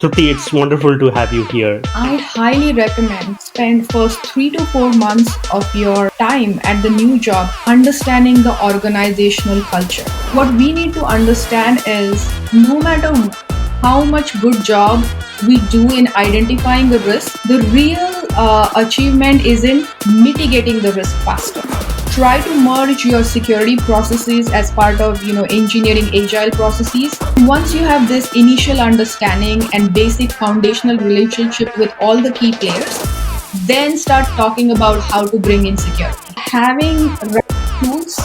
Trupti, it's wonderful to have you here. I highly recommend spend first 3 to 4 months of your time at the new job understanding the organizational culture. What we need to understand is no matter how much good job we do in identifying the risk, the real achievement isn't mitigating the risk faster. Try to merge your security processes as part of engineering agile processes. Once you have this initial understanding and basic foundational relationship with all the key players, then start talking about how to bring in security. Having right tools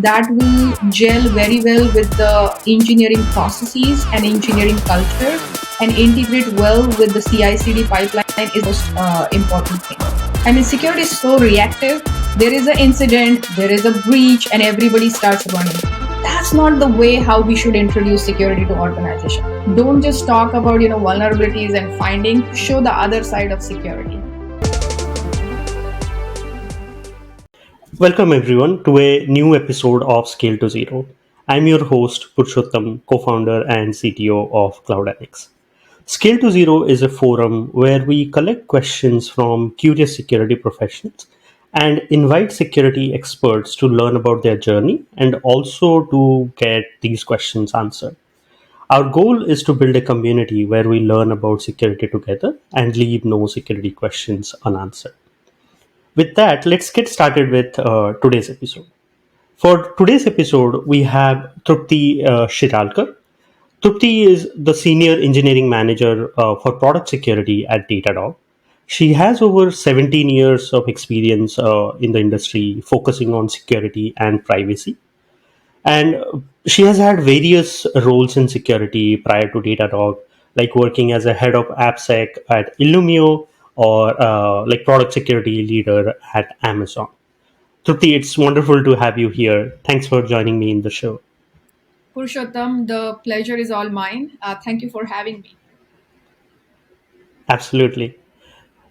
that will gel very well with the engineering processes and engineering culture and integrate well with the CI/CD pipeline is the most important thing. I mean, security is so reactive. There is an incident, there is a breach, and everybody starts running. That's not the way how we should introduce security to organization. Don't just talk about vulnerabilities and finding. Show the other side of security. Welcome, everyone, to a new episode of Scale to Zero. I'm your host, Purushottam, co founder and CTO of Cloudanix. Scale to Zero is a forum where we collect questions from curious security professionals and invite security experts to learn about their journey and also to get these questions answered. Our goal is to build a community where we learn about security together and leave no security questions unanswered. With that, let's get started with today's episode. For today's episode, we have Trupti Shiralkar. Trupti is the Senior Engineering Manager for Product Security at Datadog. She has over 17 years of experience in the industry, focusing on security and privacy. And she has had various roles in security prior to Datadog, like working as a head of AppSec at Illumio or like product security leader at Amazon. Trupti, it's wonderful to have you here. Thanks for joining me in the show. Purushottam, the pleasure is all mine. Thank you for having me. Absolutely.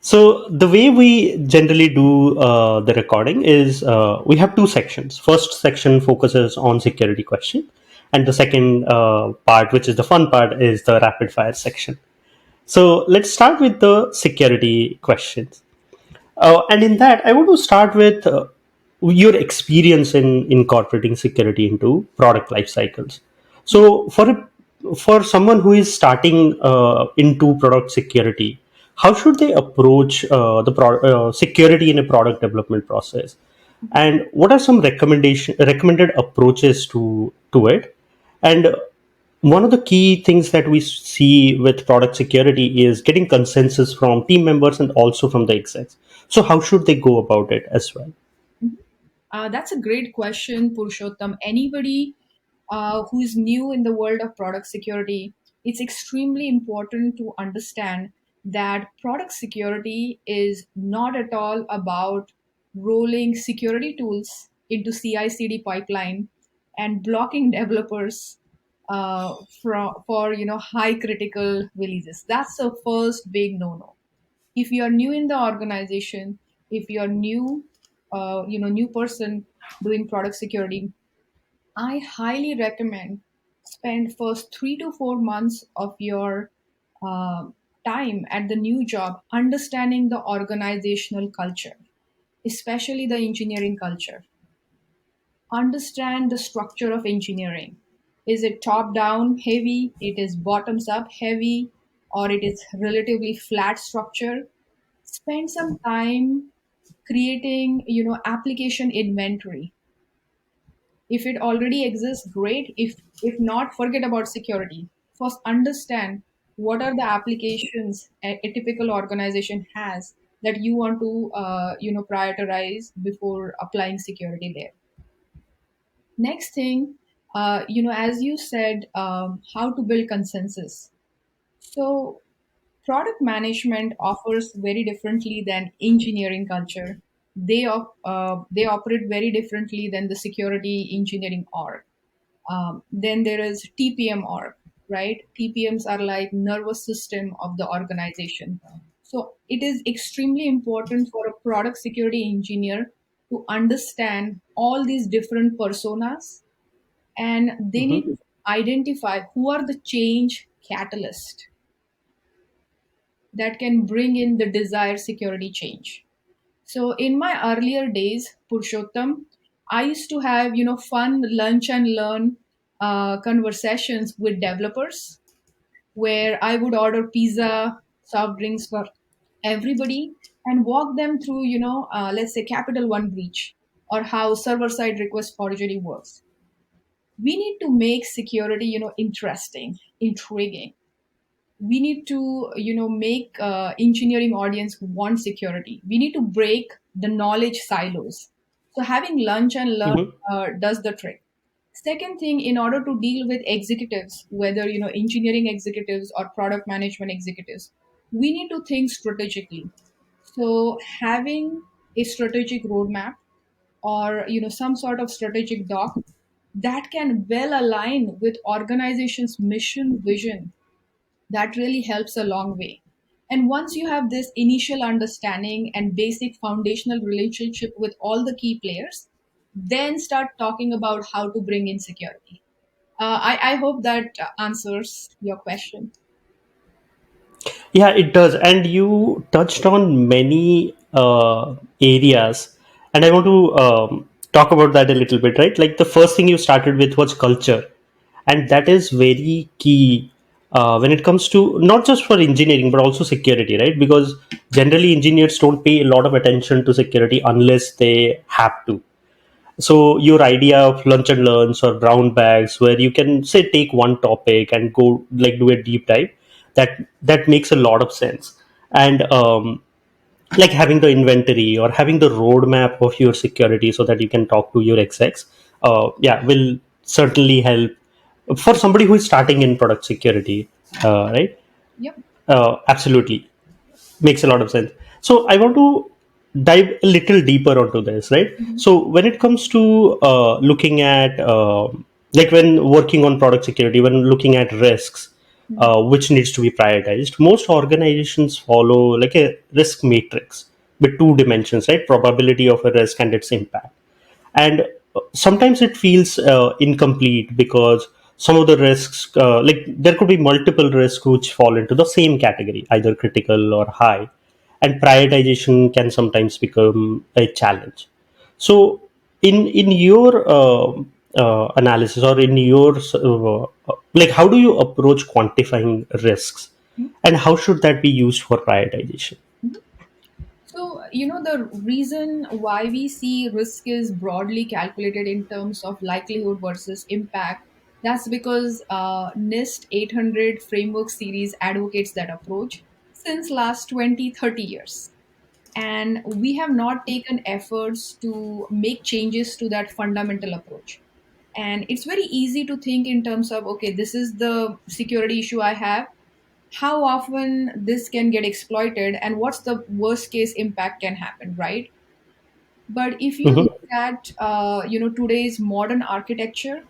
So the way we generally do the recording is we have two sections. First section focuses on security question, and the second part, which is the fun part, is the rapid fire section. So let's start with the security questions. And in that, I want to start with your experience in incorporating security into product life cycles. So for someone who is starting into product security, how should they approach security in a product development process? And what are some recommended approaches to it? And one of the key things that we see with product security is getting consensus from team members and also from the execs. So how should they go about it as well? That's a great question, Purushottam. Anybody who is new in the world of product security, it's extremely important to understand that product security is not at all about rolling security tools into CI/CD pipeline and blocking developers for high critical releases. That's the first big no-no. If you are new in the organization, if you are new person doing product security, I highly recommend spend first 3 to 4 months of your uh, time at the new job understanding the organizational culture, especially the engineering culture. Understand the structure of engineering. Is it top down heavy, it is bottoms up heavy, or it is relatively flat structure? Spend some time creating application inventory. If it already exists, great. If not, forget about security. First understand what are the applications a typical organization has that you want to prioritize before applying security there. Next thing, as you said, how to build consensus. So product management offers very differently than engineering culture. They operate very differently than the security engineering org. Then there is TPM org, right? TPMs are like nervous system of the organization. So it is extremely important for a product security engineer to understand all these different personas, and they need Mhm. to identify who are the change catalyst. that can bring in the desired security change. So in my earlier days, Purushottam, I used to have fun lunch and learn conversations with developers where I would order pizza, soft drinks for everybody, and walk them through let's say Capital One breach or how server side request forgery works. We need to make security interesting, intriguing. We need to make engineering audience want security. We need to break the knowledge silos. So having lunch and learn Mm-hmm. does the trick. Second thing, in order to deal with executives, whether engineering executives or product management executives, we need to think strategically. So having a strategic roadmap or some sort of strategic doc that can well align with organization's mission vision, that really helps a long way. And once you have this initial understanding and basic foundational relationship with all the key players, then start talking about how to bring in security. I hope that answers your question. Yeah, it does. And you touched on many areas, and I want to talk about that a little bit, right? Like the first thing you started with was culture, and that is very key when it comes to not just for engineering but also security, right? Because generally engineers don't pay a lot of attention to security unless they have to. So your idea of lunch and learns or brown bags where you can say take one topic and go like do a deep dive, that makes a lot of sense. And like having the inventory or having the roadmap of your security so that you can talk to your execs, yeah, will certainly help for somebody who is starting in product security, right? Yep. Absolutely makes a lot of sense. So I want to dive a little deeper onto this, right? Mhm. So when it comes to looking at like when working on product security, when looking at risks, Mhm. which needs to be prioritized, most organizations follow like a risk matrix with two dimensions, right? Probability of a risk and its impact. And sometimes it feels incomplete because some of the risks like there could be multiple risks which fall into the same category, either critical or high, and prioritization can sometimes become a challenge. So in your analysis or in your like how do you approach quantifying risks, Mhm. and how should that be used for prioritization? Mhm. So, the reason why we see risk is broadly calculated in terms of likelihood versus impact, that's because NIST 800 framework series advocates that approach since last 20, 30 years. And we have not taken efforts to make changes to that fundamental approach. And it's very easy to think in terms of, okay, this is the security issue I have, how often this can get exploited and what's the worst case impact can happen, right? But if you Hmm. look at today's modern architecture,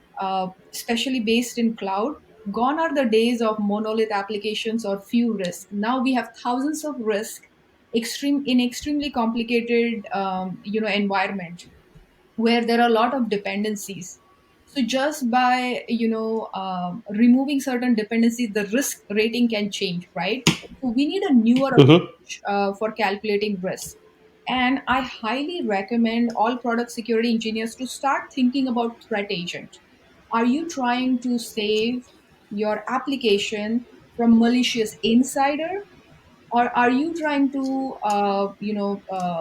especially based in cloud, gone are the days of monolith applications or few risks. Now we have thousands of risk, extremely complicated environment where there are a lot of dependencies. So just by removing certain dependencies, the risk rating can change, right? So we need a newer Hmm. approach for calculating risk. And I highly recommend all product security engineers to start thinking about threat agent. Are you trying to save your application from malicious insider, or are you trying to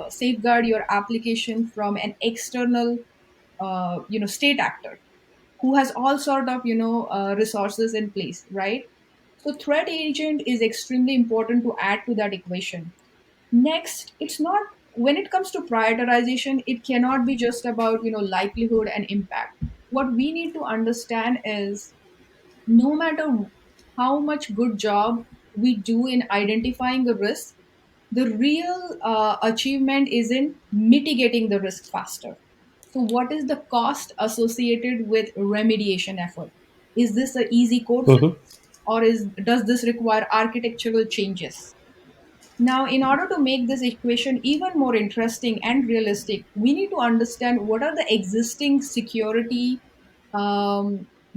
safeguard your application from an external state actor who has all sort of resources in place, right? So threat agent is extremely important to add to that equation. Next, it's not, when it comes to prioritization, it cannot be just about likelihood and impact. What we need to understand is, no matter how much good job we do in identifying the risk, the real achievement is in mitigating the risk faster. So what is the cost associated with remediation effort? Is this an easy code Hmm. fix, or does this require architectural changes? Now, in order to make this equation even more interesting and realistic, we need to understand what are the existing security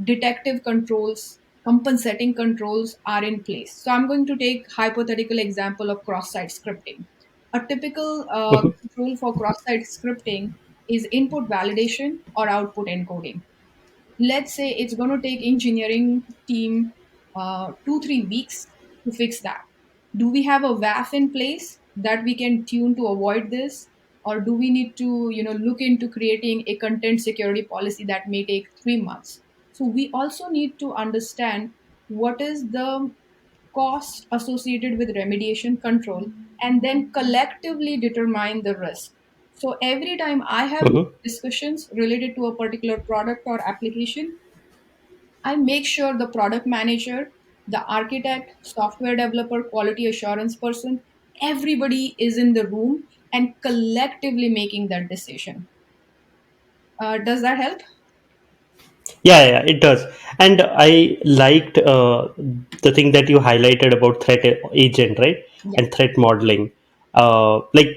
detective controls, compensating controls are in place. So I'm going to take hypothetical example of cross-site scripting. A typical control for cross-site scripting is input validation or output encoding. Let's say it's going to take engineering team 2 3 weeks to fix that. Do we have a WAF in place that we can tune to avoid this, or do we need to look into creating a content security policy that may take 3 months? So we also need to understand what is the cost associated with remediation control, and then collectively determine the risk. So every time I have Mhm. discussions related to a particular product or application, I make sure the product manager, the architect, software developer, quality assurance person, everybody is in the room and collectively making that decision. Does that help? Yeah, yeah, it does. And I liked the thing that you highlighted about threat agent, right? Yeah. And threat modeling. Like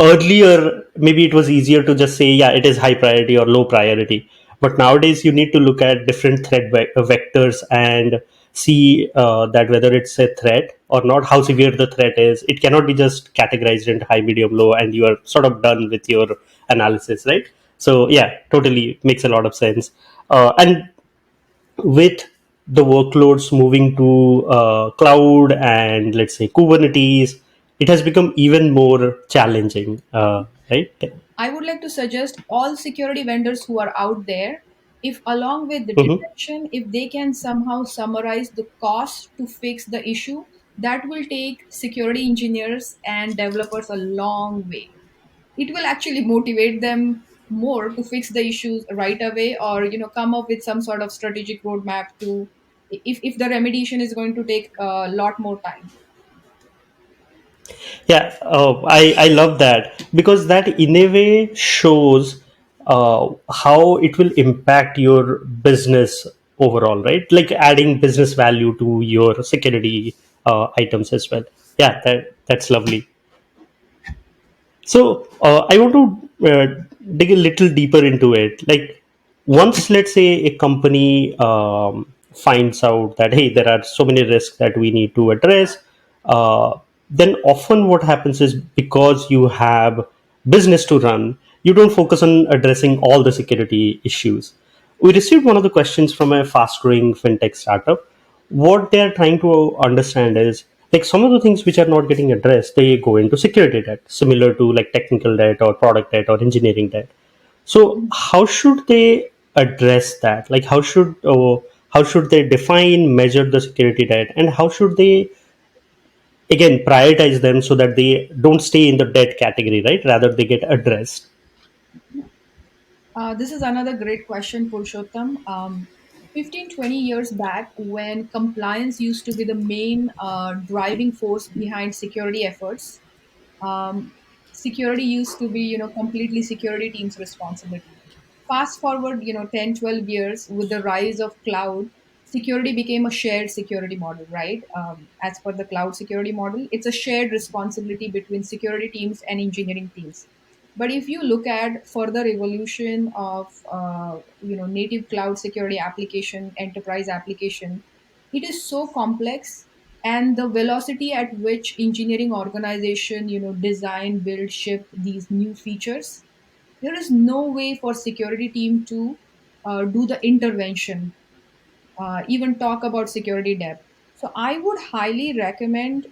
earlier, maybe it was easier to just say, yeah, it is high priority or low priority. But nowadays, you need to look at different threat vectors and see that whether it's a threat or not, how severe the threat is. It cannot be just categorized into high, medium, low, and you are sort of done with your analysis, right? So, yeah, totally makes a lot of sense. And with the workloads moving to cloud and let's say Kubernetes, it has become even more challenging, right? I would like to suggest all security vendors who are out there, if along with the Hmm. detection, if they can somehow summarize the cost to fix the issue, that will take security engineers and developers a long way. It will actually motivate them more to fix the issues right away, or come up with some sort of strategic roadmap to, if the remediation is going to take a lot more time. Yeah, I love that because that in a way shows how it will impact your business overall, right? Like adding business value to your security items as well. Yeah, that's lovely. So I want to dig a little deeper into it. Like once, let's say, a company finds out that hey, there are so many risks that we need to address, then often what happens is because you have business to run, you don't focus on addressing all the security issues. We received one of the questions from a fast-growing fintech startup. What they're trying to understand is like some of the things which are not getting addressed, they go into security debt, similar to like technical debt or product debt or engineering debt. So how should they address that? Like how should they define, measure the security debt, and how should they again prioritize them so that they don't stay in the debt category, right? Rather they get addressed. This is another great question, Purushottam. 15, 20 years back, when compliance used to be the main driving force behind security efforts, um, security used to be, completely security team's responsibility. Fast forward, 10, 12 years with the rise of cloud, security became a shared security model, right? As per the cloud security model, it's a shared responsibility between security teams and engineering teams. But if you look at further evolution of native cloud security application, enterprise application, it is so complex, and the velocity at which engineering organization design, build, ship these new features, there is no way for security team to do the intervention, even talk about security depth. So I would highly recommend,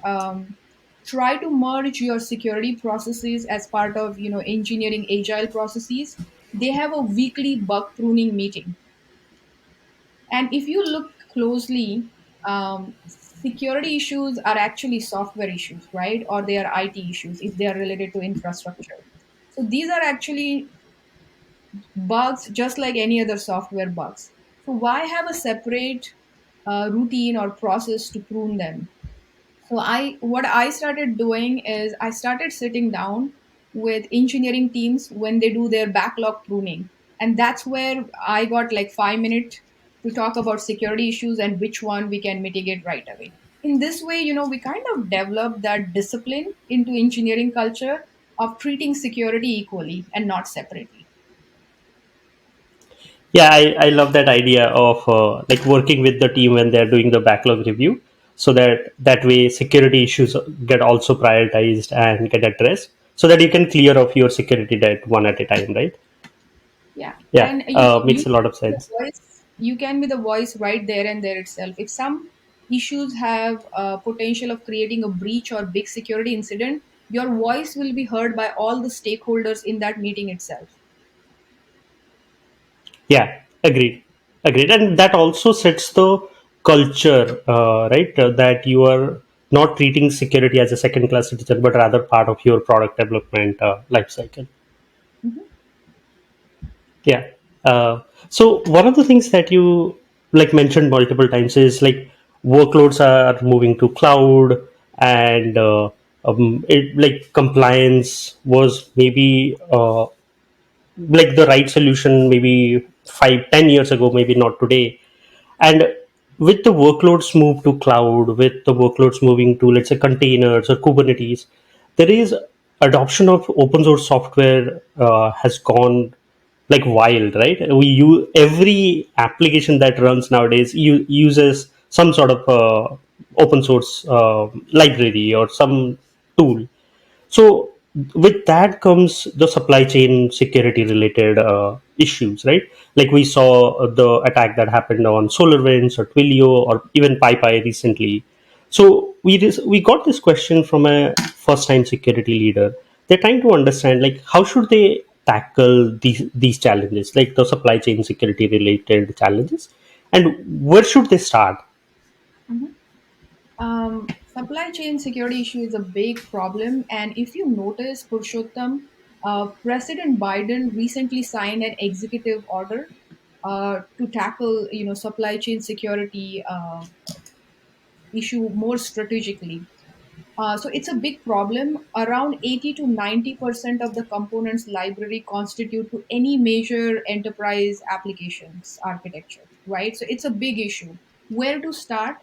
try to merge your security processes as part of engineering agile processes. They have a weekly bug pruning meeting, and if you look closely, security issues are actually software issues, right? Or they are IT issues if they are related to infrastructure. So these are actually bugs just like any other software bugs. So why have a separate routine or process to prune them? So what I started doing is I started sitting down with engineering teams when they do their backlog pruning. And that's where I got like 5 minutes to talk about security issues and which one we can mitigate right away. In this way, we kind of develop that discipline into engineering culture of treating security equally and not separately. Yeah, I love that idea of like working with the team when they're doing the backlog review, so that that way security issues get also prioritized and get addressed, so that you can clear off your security debt one at a time, right? Yeah, Yeah, and you makes a lot of can be the sense. voice. You can be the voice right there and there itself. If some issues have potential of creating a breach or big security incident, your voice will be heard by all the stakeholders in that meeting itself. Yeah, agreed, agreed, and that also sets the culture, right? That you are not treating security as a second class citizen, but rather part of your product development life cycle. Mhm. Yeah. So one of the things that you like mentioned multiple times is like workloads are moving to cloud, and it like compliance was maybe like the right solution maybe 5 10 years ago, maybe not today. And with the workloads move to cloud, with the workloads moving to, let's say, containers or Kubernetes, there is adoption of open source software has gone like wild, right? We use every application that runs nowadays uses some sort of open source library or some tool. So with that comes the supply chain security related issues, right? Like we saw the attack that happened on SolarWinds or Twilio or even PyPy recently. So we got this question from a first time security leader. They're trying to understand like how should they tackle these challenges, like the supply chain security related challenges, and where should they start? Mhm. Supply chain security issue is a big problem, and if you notice, Purushottam, President Biden recently signed an executive order to tackle, supply chain security issue more strategically. So it's a big problem. Around 80 to 90% of the components library constitute to any major enterprise applications architecture, right? So it's a big issue. Where to start?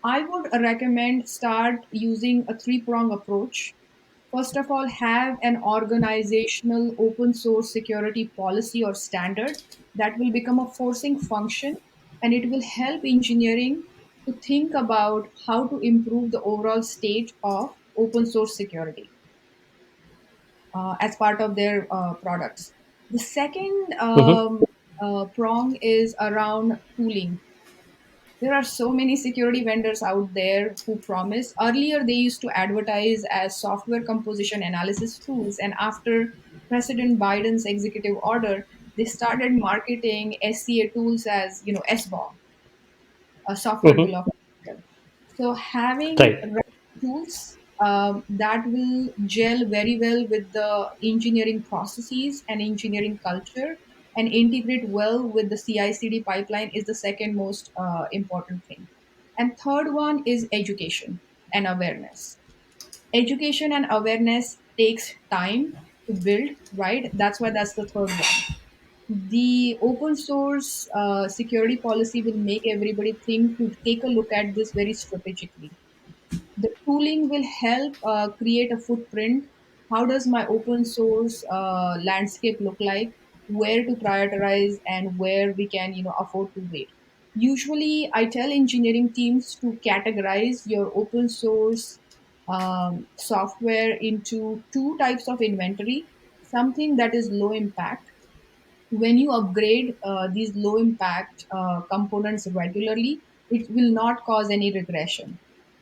I would recommend start using a three-prong approach. First of all, have an organizational open source security policy or standard that will become a forcing function, and it will help engineering to think about how to improve the overall state of open source security as part of their products. The second Hmm. prong is around tooling. There are so many security vendors out there who promise. Earlier, they used to advertise as software composition analysis tools, and after President Biden's executive order, they started marketing SCA tools as SBOM, a software Hmm. bill of material. So having Right. right tools that will gel very well with the engineering processes and engineering culture and integrate well with the CI/CD pipeline is the second most important thing. And third one is education and awareness. Education and awareness takes time to build, right? That's why that's the third one. The open source security policy will make everybody think to take a look at this very strategically. The tooling will help create a footprint. How does my open source landscape look like? Where to prioritize and where we can afford to wait. Usually, I tell engineering teams to categorize your open source software into two types of inventory. Something that is low impact. When you upgrade these low impact components regularly, it will not cause any regression.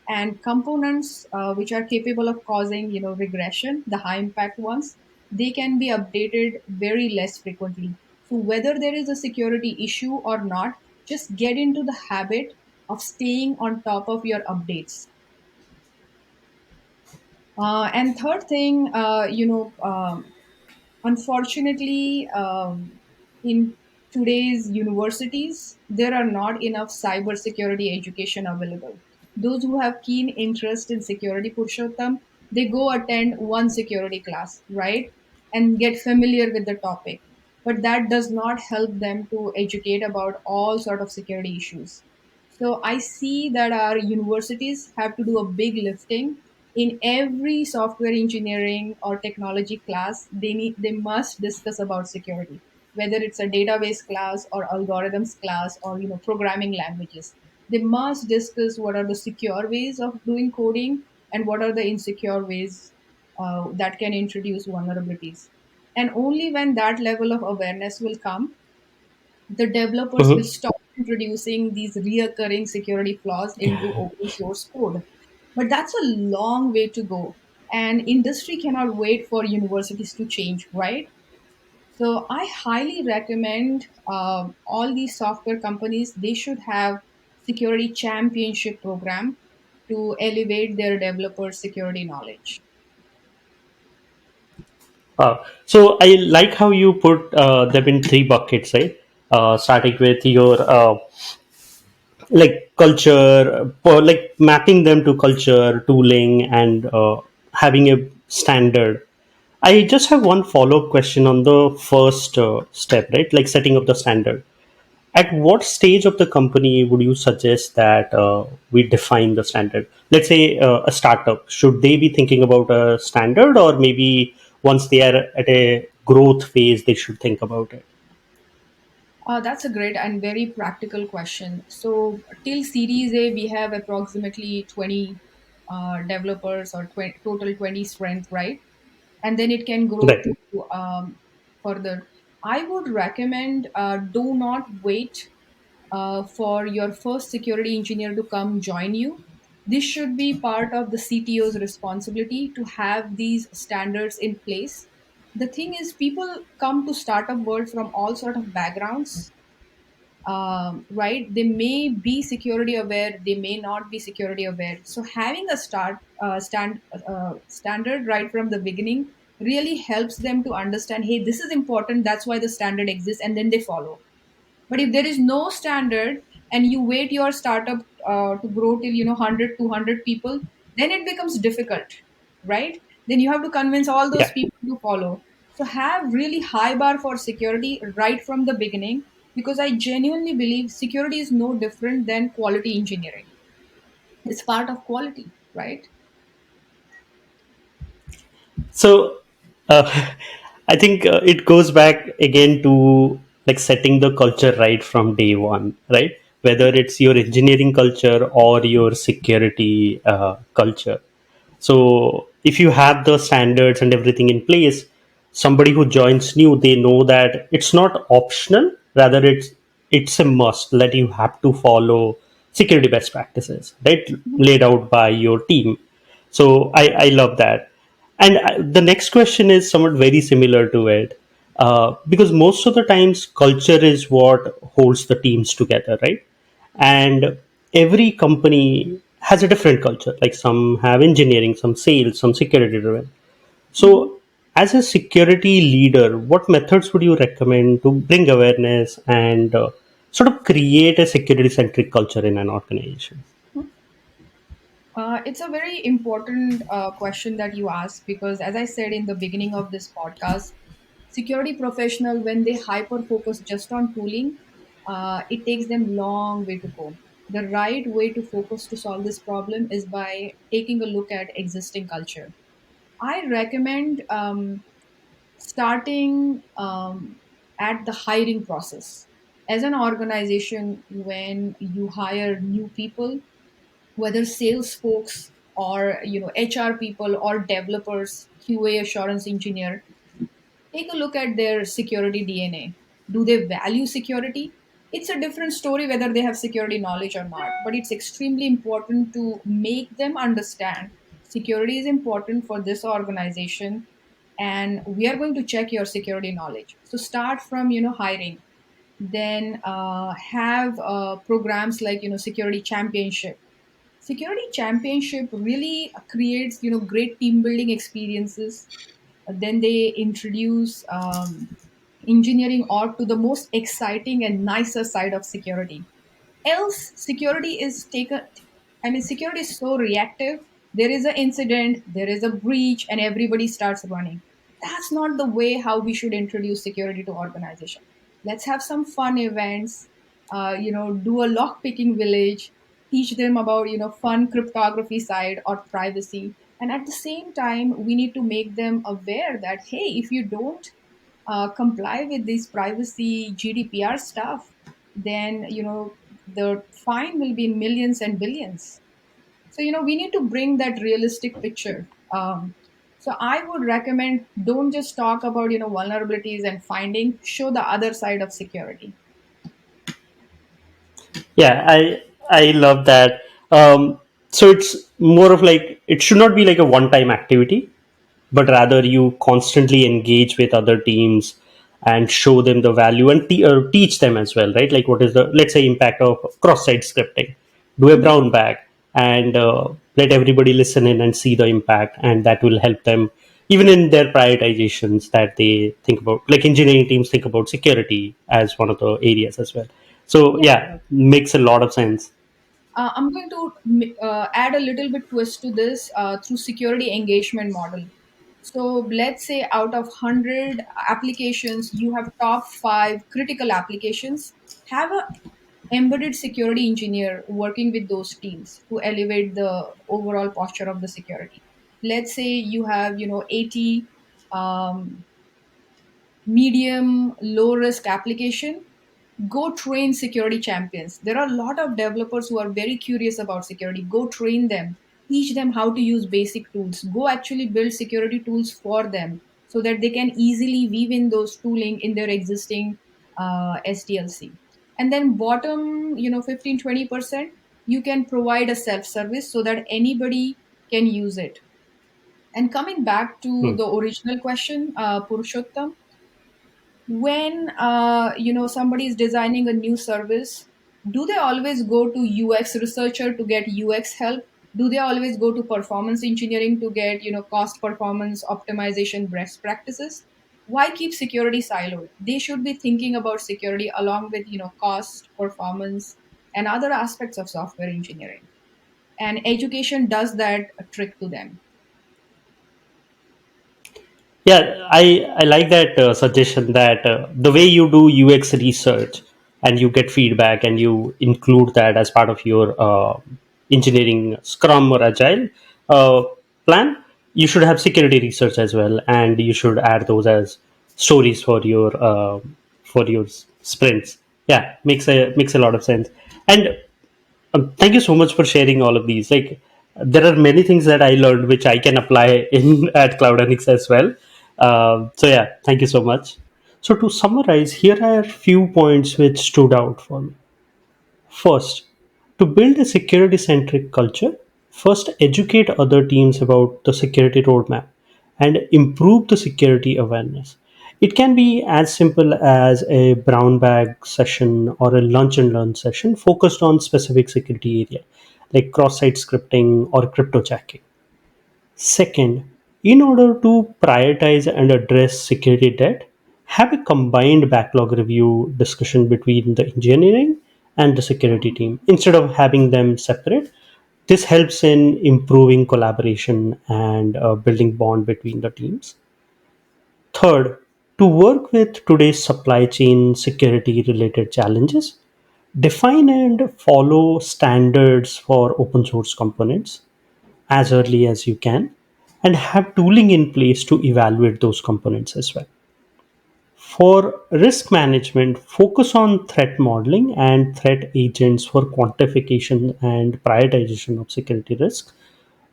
And components which are capable of causing regression, the high impact ones, they can be updated very less frequently. So whether there is a security issue or not, just get into the habit of staying on top of your updates. And third thing, unfortunately, in today's universities, there are not enough cybersecurity education available. Those who have keen interest in security, Purushottam, they go attend one security class, right? And get familiar with the topic. But that does not help them to educate about all sort of security issues. So I see that our universities have to do a big lifting in every software engineering or technology class. They must discuss about security. whether it's a database class or algorithms class or programming languages. They must discuss what are the secure ways of doing coding and what are the insecure ways that can introduce vulnerabilities. And only when that level of awareness will come, the developers will Mhm. stop introducing these reoccurring security flaws into open source code. But that's a long way to go. And industry cannot wait for universities to change, right? So I highly recommend all these software companies, they should have security championship program to elevate their developers' security knowledge. So I like how you put them in three buckets, right? Starting with your like culture, like mapping them to culture, tooling, and having a standard. I just have one follow up question on the first step, right? Like setting up the standard. At what stage of the company would you suggest that we define the standard? Let's say a startup, should they be thinking about a standard, or maybe once they are at a growth phase, they should think about it? That's a great and very practical question. So, till Series A, we have approximately 20 developers or 20, total 20 strength, right? And then it can grow Right. to further. I would recommend do not wait for your first security engineer to come join you. This should be part of the CTO's responsibility to have these standards in place. The thing is, people come to startup world from all sort of backgrounds, right? They may be security aware, they may not be security aware. So having a standard right from the beginning really helps them to understand, hey, this is important, that's why the standard exists, and then they follow. But if there is no standard and you wait your startup to grow till 100 200 people, then it becomes difficult, right? Then you have to convince all those Yeah. people to follow. So have really high bar for security right from the beginning, because I genuinely believe security is no different than quality engineering. It's part of quality, right? So uh, I think it goes back again to like setting the culture right from day one, right? Whether it's your engineering culture or your security culture. So if you have the standards and everything in place, somebody who joins new, they know that it's not optional, rather it's a must that you have to follow security best practices, right? Laid out by your team. So I love that. And the next question is somewhat very similar to it, because most of the times culture is what holds the teams together, right? And every company has a different culture. Like some have engineering, some sales, some security driven. Mhm. So, as a security leader, what methods would you recommend to bring awareness and sort of create a security centric culture in an organization? It's a very important question that you ask, because, as I said in the beginning of this podcast, security professional, when they hyper focus just on tooling, it takes them long way to go. The right way to focus to solve this problem is by taking a look at existing culture. I recommend starting at the hiring process. As an organization, when you hire new people, whether sales folks or HR people or developers, QA assurance engineer, take a look at their security DNA. Do they value security? It's a different story whether they have security knowledge or not, but it's extremely important to make them understand security is important for this organization, and we are going to check your security knowledge. So start from hiring, then have programs like security championship. Security championship really creates great team building experiences. Then they introduce engineering org to the most exciting and nicer side of security. Else security is taken, I mean, security is so reactive. There is an incident, there is a breach, and everybody starts running. That's not the way how we should introduce security to organization. Let's have some fun events, do a lock picking village, teach them about fun cryptography side or privacy. And at the same time, we need to make them aware that, hey, if you don't comply with this privacy GDPR stuff, then the fine will be in millions and billions. So we need to bring that realistic picture. So I would recommend, don't just talk about vulnerabilities and finding, show the other side of security. Yeah, I love that. So it's more of like it should not be like a one-time activity, but rather you constantly engage with other teams and show them the value and teach them as well, right? Like what is the, let's say, impact of cross-site scripting? Do a Mhm. brown bag and let everybody listen in and see the impact, and that will help them even in their prioritizations that they think about. Like engineering teams think about security as one of the areas as well. So Yeah. yeah, makes a lot of sense. I'm going to add a little bit twist to this through security engagement model. So let's say out of 100 applications, you have top 5 critical applications. Have a embedded security engineer working with those teams to elevate the overall posture of the security. Let's say you have 80 um, medium low risk application. Go train security champions. There are a lot of developers who are very curious about security. Go train them, teach them how to use basic tools. Go actually build security tools for them so that they can easily weave in those tooling in their existing SDLC. And then bottom 15-20%, you can provide a self service so that anybody can use it. And coming back to Hmm. the original question, Purushottam, when somebody is designing a new service, do they always go to UX researcher to get UX help? Do they always go to performance engineering to get cost performance optimization best practices? Why keep security siloed? They should be thinking about security along with cost performance and other aspects of software engineering, and education does that trick to them. Yeah, I like that suggestion that the way you do UX research and you get feedback and you include that as part of your engineering Scrum or Agile uh, plan, you should have security research as well, and you should add those as stories for your sprints. Yeah, makes a lot of sense. And thank you so much for sharing all of these. Like, there are many things that I learned which I can apply in at Cloudanix as well. So yeah, thank you so much. So to summarize, here are few points which stood out for me. First, to build a security centric culture, first educate other teams about the security roadmap and improve the security awareness. It can be as simple as a brown bag session or a lunch and learn session focused on specific security area like cross site scripting or crypto checking. Second, in order to prioritize and address security debt, have a combined backlog review discussion between the engineering and the security team instead of having them separate. This helps in improving collaboration and building bond between the teams. Third, to work with today's supply chain security related challenges, define and follow standards for open source components as early as you can and have tooling in place to evaluate those components as well. For risk management, focus on threat modeling and threat agents for quantification and prioritization of security risks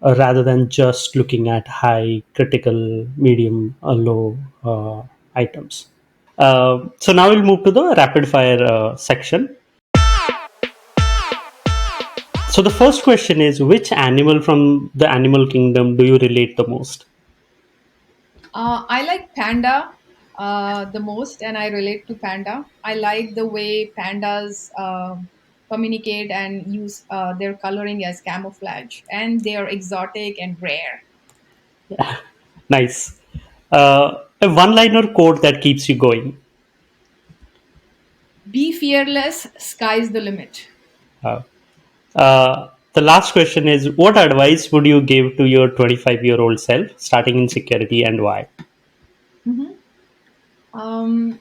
rather than just looking at high, critical, medium, low items. So now we'll move to the rapid fire section. So the first question is, which animal from the animal kingdom do you relate the most? I like panda the most, and I relate to panda. I like the way pandas communicate and use their coloring as camouflage, and they are exotic and rare. Nice. A one liner quote that keeps you going. Be fearless, sky's the limit. The last question is, what advice would you give to your 25-year-old self starting in security and why? Mhm. Um,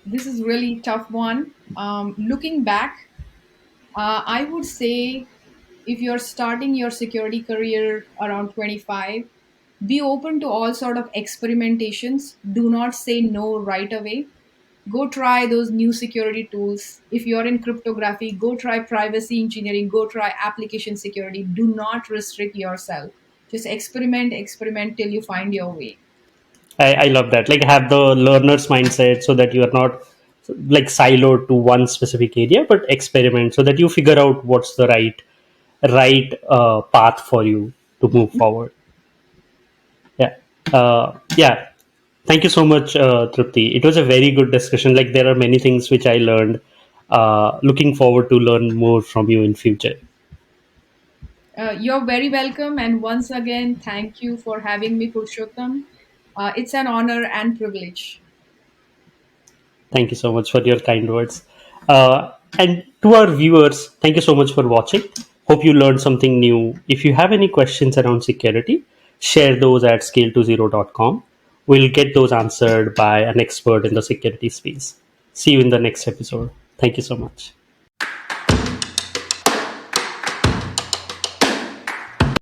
this is really tough one. Looking back, I would say if you're starting your security career around 25, Be open to all sort of experimentations. Do not say no right away. Go try those new security tools. If you're in cryptography, go try privacy engineering, go try application security. Do not restrict yourself. Just experiment till you find your way. I love that. Like have the learner's mindset so that you are not like siloed to one specific area, but experiment so that you figure out what's the right path for you to move forward. Yeah. Yeah. Thank you so much, Trupti. It was a very good discussion. Like there are many things which I learned. Looking forward to learn more from you in future. You're very welcome. And once again, thank you for having me, Purushottam. It's an honor and privilege. Thank you so much for your kind words. And to our viewers, thank you so much for watching. Hope you learned something new. If you have any questions around security, share those at scale20.com. We'll get those answered by an expert in the security space. See you in the next episode. Thank you so much.